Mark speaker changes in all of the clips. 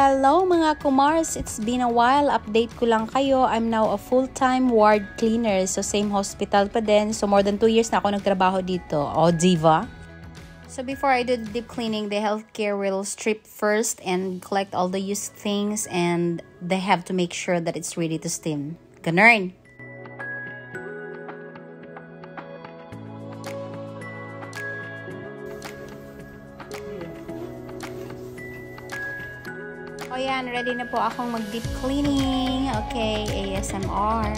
Speaker 1: Hello mga kumars! It's been a while. Update ko lang kayo. I'm now a full-time ward cleaner. So same hospital pa din. So more than 2 years na ako nagtrabaho dito. Oh, diva! So before I do the deep cleaning, the healthcare will strip first and collect all the used things, and they have to make sure that it's ready to steam. Ganun! O yan, ready na po akong mag-deep cleaning. Okay, ASMR.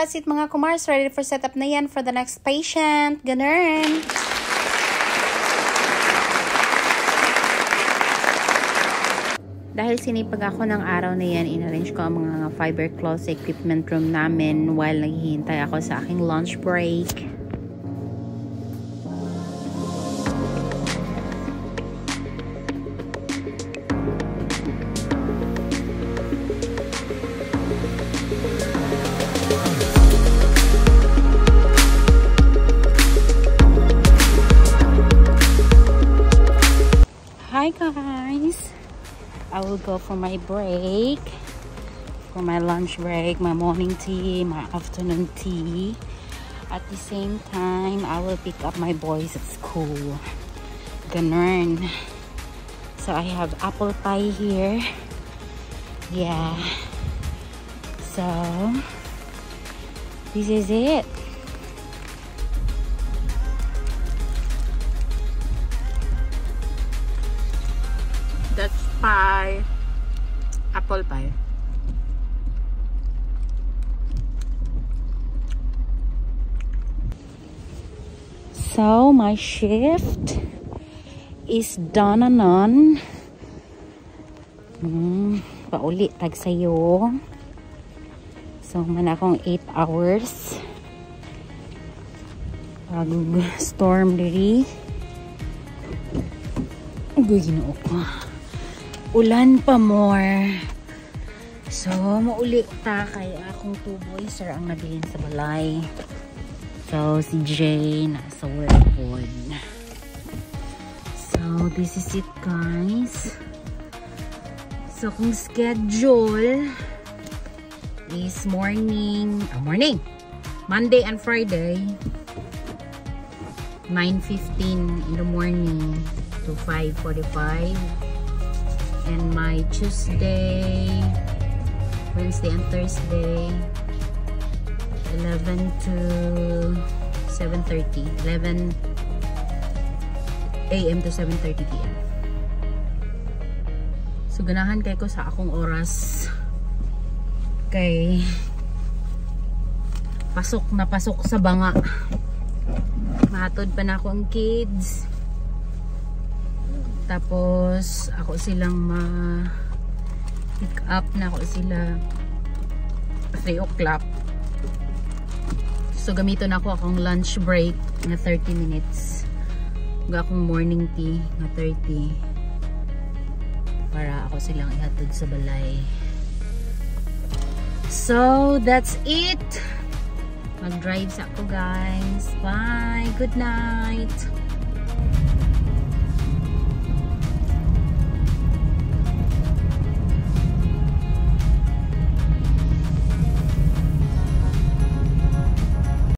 Speaker 1: that's it mga kumars. Ready for setup na yan for the next patient. Ganun. Dahil sinipag ako ng araw na yan, in-arrange ko ang mga fiber cloth equipment room namin while naghihintay ako sa aking lunch break. Hi guys! I will go for my break, for my lunch break, my morning tea, my afternoon tea. At the same time, I will pick up my boys at school. Ganun. So I have apple pie here. Yeah. So this is it. That's pie, apple pie. So my shift is done anon. Pauli tag sayo. So man akong 8 hours. Pag storm diri. Uy, ginoo ko. Ulan pa more. So, mauli ta kay akong 2 boys sir ang nabilin sa balay. So, si Jay nasa work board. So, this is it guys. So, kung schedule is morning, Monday and Friday, 9:15 in the morning to 5:45. And my Tuesday, Wednesday and Thursday 11 to 7:30, 11 AM to 7:30 PM. So ganahan kay ko sa akong oras kay pasok sa banga. Mahatod pa na akong kids. Tapos, ako silang ma-pick up na ako sila 3 o'clock. So, gamiton ako akong lunch break na 30 minutes. Huwag akong morning tea na 30. Para ako silang ihatod sa balay. So, that's it. Mag-drive sa ako guys. Bye! Good night!